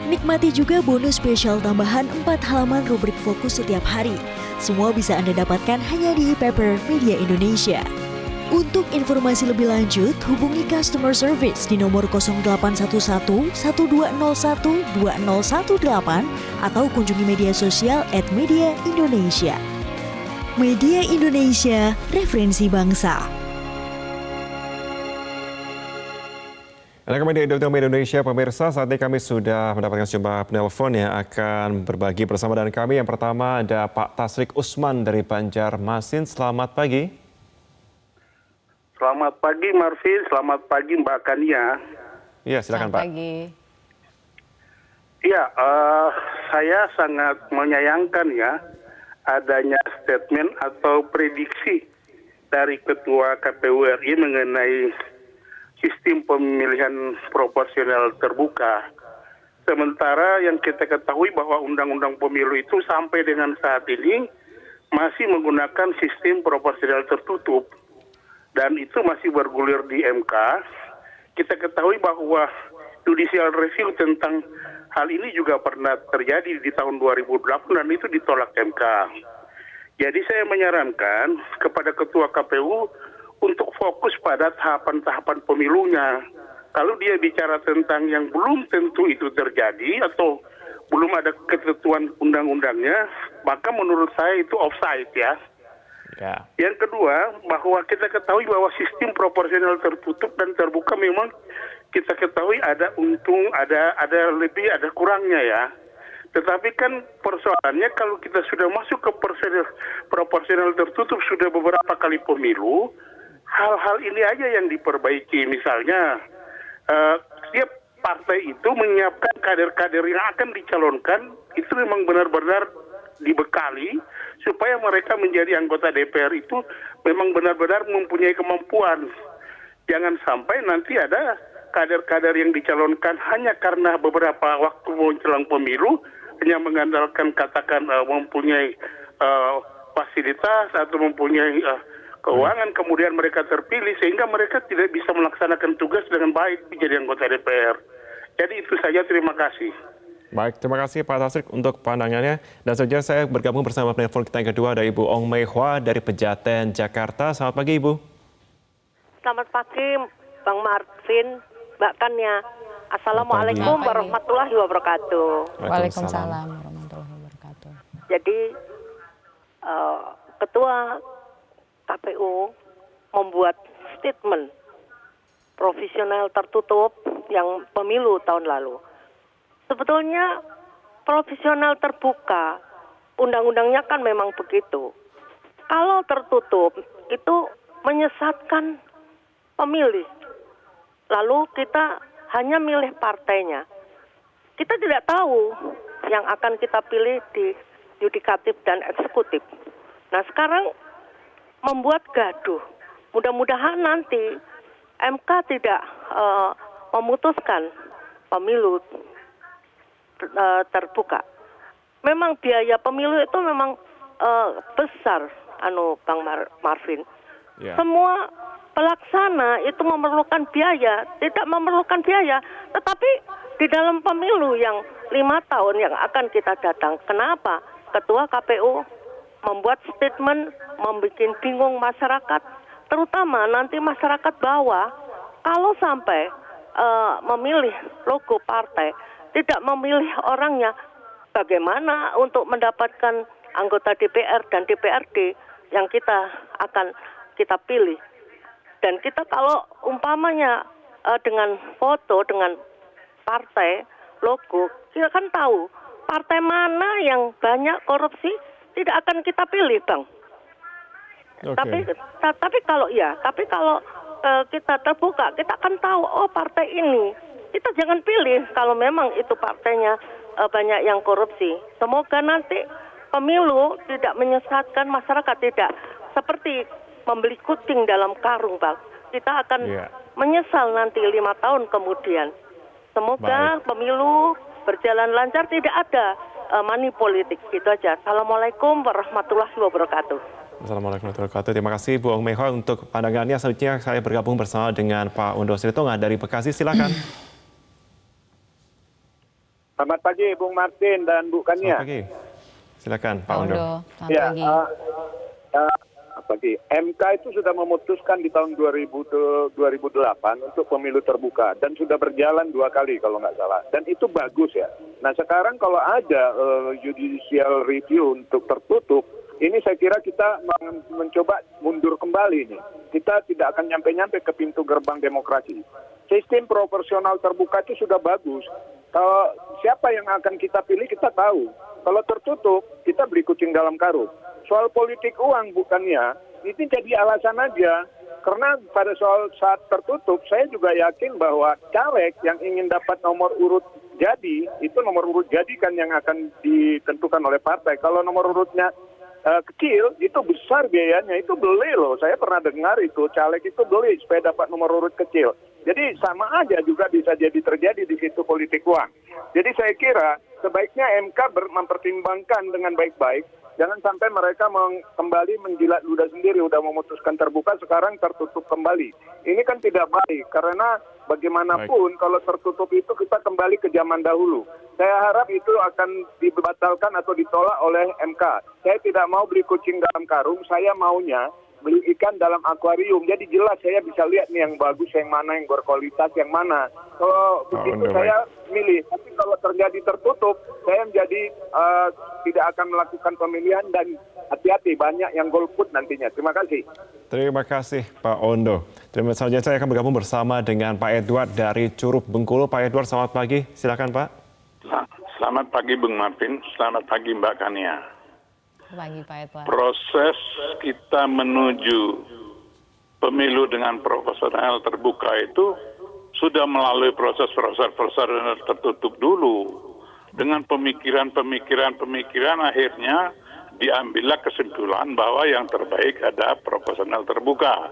Nikmati juga bonus spesial tambahan 4 halaman rubrik fokus setiap hari. Semua bisa Anda dapatkan hanya di e-paper Media Indonesia. Untuk informasi lebih lanjut, hubungi customer service di nomor 0811 1201 2018 atau kunjungi media sosial @Media Indonesia. Media Indonesia, referensi bangsa. Anda kembali di Media Indonesia, pemirsa. Saat ini kami sudah mendapatkan sejumlah penelpon yang akan berbagi bersama dengan kami. Yang pertama ada Pak Tasrik Usman dari Banjarmasin. Selamat pagi. Selamat pagi Marvin, selamat pagi Mbak Kania. Iya, silakan Pak. Selamat pagi. Iya, saya sangat menyayangkan ya adanya statement atau prediksi dari Ketua KPU RI mengenai sistem pemilihan proporsional terbuka. Sementara yang kita ketahui bahwa Undang-Undang Pemilu itu sampai dengan saat ini masih menggunakan sistem proporsional tertutup. Dan itu masih bergulir di MK. Kita ketahui bahwa judicial review tentang hal ini juga pernah terjadi di tahun 2008 dan itu ditolak MK. Jadi saya menyarankan kepada Ketua KPU untuk fokus pada tahapan-tahapan pemilunya. Kalau dia bicara tentang yang belum tentu itu terjadi atau belum ada ketentuan undang-undangnya, maka menurut saya itu offside ya. Yang kedua, bahwa kita ketahui bahwa sistem proporsional tertutup dan terbuka memang kita ketahui ada untung, ada lebih, ada kurangnya ya. Tetapi kan persoalannya kalau kita sudah masuk ke proporsional tertutup sudah beberapa kali pemilu, hal-hal ini aja yang diperbaiki. Misalnya, setiap partai itu menyiapkan kader-kader yang akan dicalonkan, itu memang benar-benar dibekali supaya mereka menjadi anggota DPR itu memang benar-benar mempunyai kemampuan. Jangan sampai nanti ada kader-kader yang dicalonkan hanya karena beberapa waktu menjelang pemilu, hanya mengandalkan katakan mempunyai fasilitas atau mempunyai keuangan, kemudian mereka terpilih sehingga mereka tidak bisa melaksanakan tugas dengan baik menjadi anggota DPR. Jadi itu saja, terima kasih. Baik, terima kasih Pak Tasrik untuk pandangannya. Dan selanjutnya saya bergabung bersama penelpon kita yang kedua ada Ibu Ong Mei Hua dari Pejaten, Jakarta. Selamat pagi Ibu. Selamat pagi Bang Marvin, Mbak Tania. Assalamualaikum warahmatullahi wabarakatuh. Waalaikumsalam warahmatullahi wabarakatuh. Jadi Ketua KPU membuat statement profesional tertutup yang pemilu tahun lalu. Sebetulnya profesional terbuka, undang-undangnya kan memang begitu. Kalau tertutup itu menyesatkan pemilih. Lalu kita hanya milih partainya. Kita tidak tahu yang akan kita pilih di yudikatif dan eksekutif. Nah sekarang membuat gaduh. Mudah-mudahan nanti MK tidak memutuskan pemilu terbuka. Memang biaya pemilu itu memang besar, Bang Marvin. Yeah. Semua pelaksana itu memerlukan biaya, tidak memerlukan biaya, tetapi di dalam pemilu yang 5 tahun yang akan kita datang, kenapa Ketua KPU membuat statement membuat bingung masyarakat, terutama nanti masyarakat bawah, kalau sampai memilih logo partai, tidak memilih orangnya, bagaimana untuk mendapatkan anggota DPR dan DPRD yang kita pilih. Dan kita kalau umpamanya dengan foto, dengan partai, logo, kita kan tahu partai mana yang banyak korupsi, tidak akan kita pilih, Bang. Okay. Tapi kalau kita terbuka, kita akan tahu, oh partai ini. Kita jangan pilih kalau memang itu partainya banyak yang korupsi. Semoga nanti pemilu tidak menyesatkan masyarakat, tidak seperti membeli kucing dalam karung, Bang. Kita akan menyesal nanti 5 tahun kemudian. Semoga pemilu berjalan lancar, tidak ada money politik. Gitu aja. Assalamualaikum warahmatullahi wabarakatuh. Assalamualaikum warahmatullahi wabarakatuh. Terima kasih Bu Ong Mei Hua untuk pandangannya. Selanjutnya saya bergabung bersama dengan Pak Undo Sritonga dari Bekasi. Silakan. Selamat pagi Bung Martin dan Bu Kania. Selamat pagi. Silakan Pak Undo. Selamat pagi. Pagi. MK itu sudah memutuskan di tahun 2008 untuk pemilu terbuka dan sudah berjalan 2 kali kalau nggak salah. Dan itu bagus ya. Nah sekarang kalau ada judicial review untuk tertutup, ini saya kira kita mencoba mundur kembali nih. Kita tidak akan nyampe-nyampe ke pintu gerbang demokrasi. Sistem proporsional terbuka itu sudah bagus. Kalau siapa yang akan kita pilih kita tahu. Kalau tertutup kita beli kucing dalam karung. Soal politik uang bukannya, itu jadi alasan aja. Karena pada soal saat tertutup, saya juga yakin bahwa caleg yang ingin dapat nomor urut jadi, itu nomor urut jadi kan yang akan ditentukan oleh partai. Kalau nomor urutnya kecil, itu besar biayanya, itu beli loh. Saya pernah dengar itu, caleg itu beli supaya dapat nomor urut kecil. Jadi sama aja juga bisa jadi terjadi di situ politik uang. Jadi saya kira sebaiknya MK mempertimbangkan dengan baik-baik. Jangan sampai mereka kembali menjilat ludah sendiri, udah memutuskan terbuka, sekarang tertutup kembali. Ini kan tidak baik, karena bagaimanapun kalau tertutup itu kita kembali ke zaman dahulu. Saya harap itu akan dibatalkan atau ditolak oleh MK. Saya tidak mau beli kucing dalam karung, saya maunya beli ikan dalam akuarium. Jadi jelas saya bisa lihat nih yang bagus, yang mana, yang berkualitas, yang mana. Kalau begitu saya milih. Tapi kalau terjadi tertutup, saya menjadi tidak akan melakukan pemilihan dan hati-hati banyak yang golput nantinya. Terima kasih. Terima kasih Pak Ondo. Terima kasih. Saya akan bergabung bersama dengan Pak Edward dari Curug Bengkulu. Pak Edward, selamat pagi. Silakan Pak. Selamat pagi Bung Martin, selamat pagi Mbak Kania. Pagi Pak Edward. Proses kita menuju pemilu dengan proporsional terbuka itu sudah melalui proses-proses tertutup dulu. Dengan pemikiran akhirnya diambillah kesimpulan bahwa yang terbaik ada proporsional terbuka.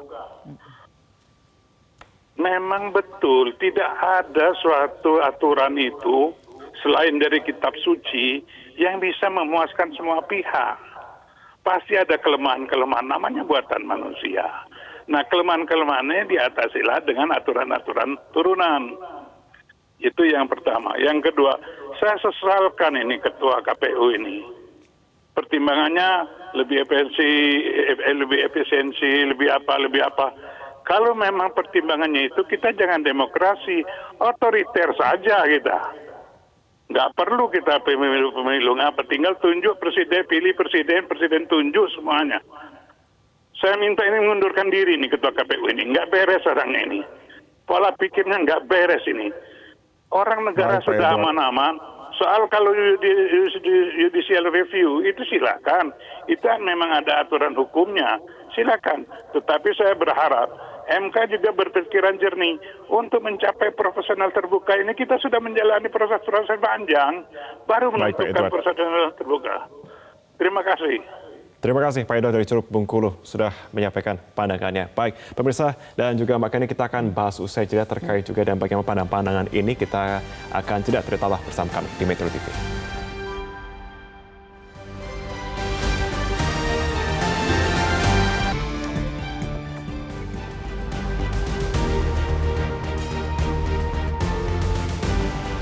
Memang betul tidak ada suatu aturan itu selain dari kitab suci yang bisa memuaskan semua pihak. Pasti ada kelemahan-kelemahan, namanya buatan manusia. Nah, kelemahan-kelemahannya diatasilah dengan aturan-aturan turunan. Itu yang pertama. Yang kedua, saya sesalkan ini ketua KPU ini. Pertimbangannya lebih efisiensi, lebih apa. Kalau memang pertimbangannya itu, kita jangan demokrasi, otoriter saja kita. Nggak perlu kita pemilu ngapa, tinggal tunjuk presiden, pilih presiden tunjuk semuanya. Saya minta ini mengundurkan diri nih ketua KPU ini, nggak beres orangnya ini. Pola pikirnya nggak beres ini. Orang negara sudah aman-aman, soal kalau judicial review itu silakan, itu kan memang ada aturan hukumnya, silakan. Tetapi saya berharap MK juga berpikiran jernih untuk mencapai profesional terbuka ini. Kita sudah menjalani proses-proses panjang, baru menentukan profesional terbuka. Terima kasih. Terima kasih Pak Edward dari Curug Bengkulu sudah menyampaikan pandangannya. Baik, pemirsa dan juga Mbak Kani, kita akan bahas usai jeda terkait juga dan bagaimana pandangan ini. Kita akan jeda, tetaplah bersama kami di Metro TV.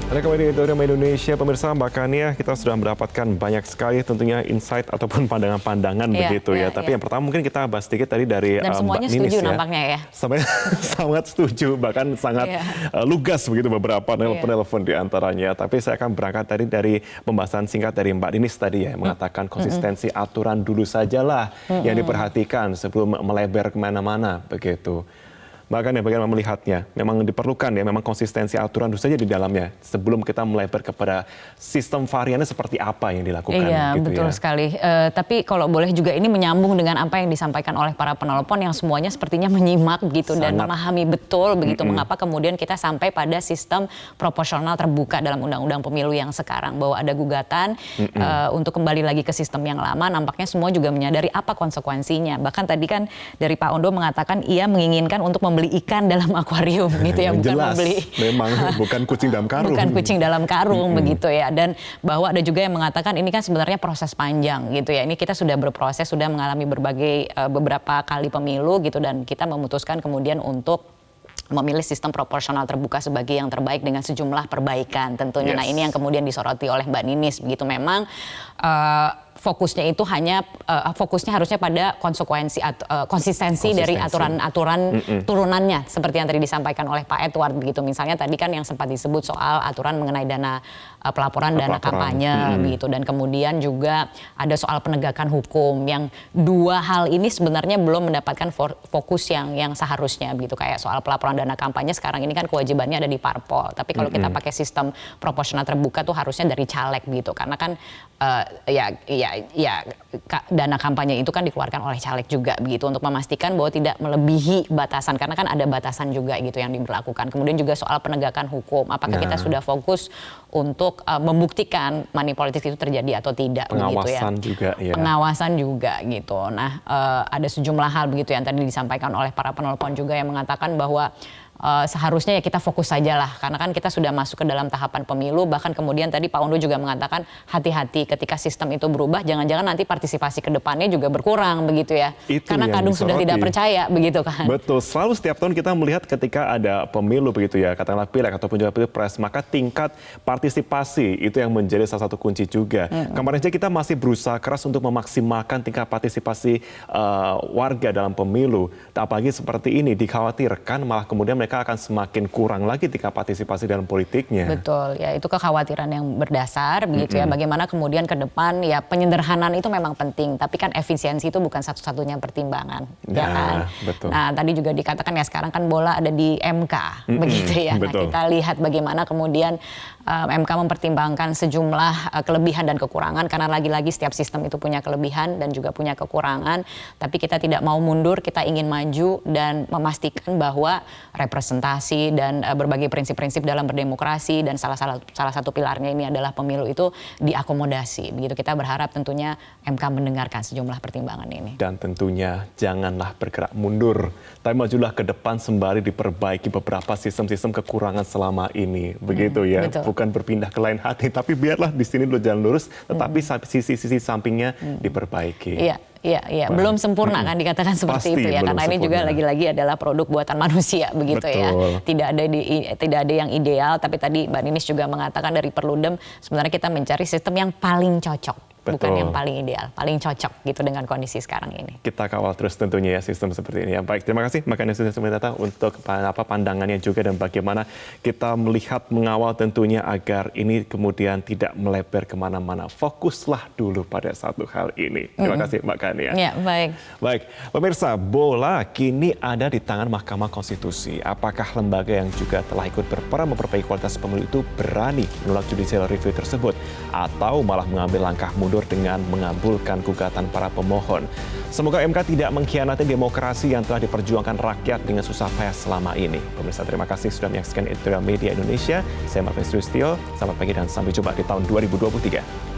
Ada kembali di Drama Indonesia, pemirsa. Mbak Kania, kita sudah mendapatkan banyak sekali tentunya insight ataupun pandangan-pandangan begitu ya. Tapi yang pertama mungkin kita bahas sedikit tadi dari Mbak Ninis setuju ya. Nampaknya ya. Sangat setuju, bahkan sangat lugas begitu beberapa penelpon di antaranya. Tapi saya akan berangkat tadi dari pembahasan singkat dari Mbak Ninis tadi ya, mengatakan konsistensi aturan dulu sajalah yang diperhatikan sebelum melebar kemana-mana begitu. Bahkan ya bagaimana melihatnya, memang diperlukan ya, memang konsistensi aturan dulu saja di dalamnya sebelum kita melebar kepada sistem variannya seperti apa yang dilakukan. Iya, gitu betul ya. sekali. Tapi kalau boleh juga ini menyambung dengan apa yang disampaikan oleh para penelpon yang semuanya sepertinya menyimak gitu dan memahami betul begitu mengapa kemudian kita sampai pada sistem proporsional terbuka dalam undang-undang pemilu yang sekarang, bahwa ada gugatan untuk kembali lagi ke sistem yang lama. Nampaknya semua juga menyadari apa konsekuensinya. Bahkan tadi kan dari Pak Ondo mengatakan ia menginginkan untuk membeli ikan dalam akuarium gitu ya, bukan jelas, membeli memang bukan kucing dalam karung. Bukan kucing dalam karung begitu ya. Dan bahwa ada juga yang mengatakan ini kan sebenarnya proses panjang gitu ya. Ini kita sudah berproses, sudah mengalami beberapa kali pemilu gitu, dan kita memutuskan kemudian untuk memilih sistem proporsional terbuka sebagai yang terbaik dengan sejumlah perbaikan tentunya. Nah, ini yang kemudian disoroti oleh Mbak Ninis begitu. Memang fokusnya itu hanya fokusnya harusnya pada konsistensi dari aturan-aturan turunannya seperti yang tadi disampaikan oleh Pak Edward begitu. Misalnya tadi kan yang sempat disebut soal aturan mengenai dana pelaporan dana kampanye begitu, dan kemudian juga ada soal penegakan hukum, yang dua hal ini sebenarnya belum mendapatkan fokus yang seharusnya begitu. Kayak soal pelaporan dana kampanye sekarang ini kan kewajibannya ada di parpol, tapi kalau kita pakai sistem proporsional terbuka tuh harusnya dari caleg begitu, karena kan dana kampanye itu kan dikeluarkan oleh caleg juga begitu, untuk memastikan bahwa tidak melebihi batasan, karena kan ada batasan juga gitu yang diberlakukan. Kemudian juga soal penegakan hukum, apakah kita sudah fokus untuk membuktikan money politik itu terjadi atau tidak begitu ya. Pengawasan juga gitu. Nah, ada sejumlah hal begitu yang tadi disampaikan oleh para penelpon juga yang mengatakan bahwa seharusnya ya kita fokus saja lah, karena kan kita sudah masuk ke dalam tahapan pemilu. Bahkan kemudian tadi Pak Ondo juga mengatakan hati-hati ketika sistem itu berubah, jangan-jangan nanti partisipasi ke depannya juga berkurang begitu ya, karena kadung sudah tidak percaya begitu kan. Betul, selalu setiap tahun kita melihat ketika ada pemilu begitu ya, katakanlah pileg ataupun juga pilpres, maka tingkat partisipasi itu yang menjadi salah satu kunci juga. Kemarin saja kita masih berusaha keras untuk memaksimalkan tingkat partisipasi warga dalam pemilu, apalagi seperti ini dikhawatirkan malah kemudian mereka akan semakin kurang lagi tingkat partisipasi dalam politiknya. Betul, ya itu kekhawatiran yang berdasar begitu ya. Bagaimana kemudian ke depan ya penyederhanaan itu memang penting, tapi kan efisiensi itu bukan satu-satunya pertimbangan, ya kan? Betul. Nah tadi juga dikatakan ya sekarang kan bola ada di MK, begitu ya. Nah Betul. kita lihat bagaimana kemudian MK mempertimbangkan sejumlah kelebihan dan kekurangan, karena lagi-lagi setiap sistem itu punya kelebihan dan juga punya kekurangan, tapi kita tidak mau mundur, kita ingin maju dan memastikan bahwa representasi dan berbagai prinsip-prinsip dalam berdemokrasi dan salah satu pilarnya ini adalah pemilu itu diakomodasi. Begitu kita berharap tentunya MK mendengarkan sejumlah pertimbangan ini. Dan tentunya janganlah bergerak mundur, tapi majulah ke depan sembari diperbaiki beberapa sistem-sistem kekurangan selama ini. Begitu ya, betul. Bukan berpindah ke lain hati, tapi biarlah di sini dulu jalan lurus, tetapi sisi-sisi sampingnya diperbaiki. Iya, belum sempurna kan dikatakan seperti Pasti itu ya, karena ini juga sempurna. lagi-lagi adalah produk buatan manusia begitu ya. Tidak ada yang ideal, tapi tadi Mbak Ninis juga mengatakan dari Perludem sebenarnya kita mencari sistem yang paling cocok. Bukan yang paling ideal, paling cocok gitu dengan kondisi sekarang ini. Kita kawal terus tentunya ya sistem seperti ini. Baik, terima kasih Mbak Ninis sudah datang untuk pandangannya juga dan bagaimana kita melihat mengawal tentunya agar ini kemudian tidak melebar kemana-mana. Fokuslah dulu pada satu hal ini. Terima kasih Mbak Kania. Ya, baik. Baik, pemirsa, bola kini ada di tangan Mahkamah Konstitusi. Apakah lembaga yang juga telah ikut berperan memperbaiki kualitas pemilu itu berani menolak judicial review tersebut atau malah mengambil langkah mundur dengan mengabulkan gugatan para pemohon? Semoga MK tidak mengkhianati demokrasi yang telah diperjuangkan rakyat dengan susah payah selama ini. Pemirsa, terima kasih sudah menyaksikan Editorial Media Indonesia. Saya Martin Sulistyo. Selamat pagi dan sampai jumpa di tahun 2023.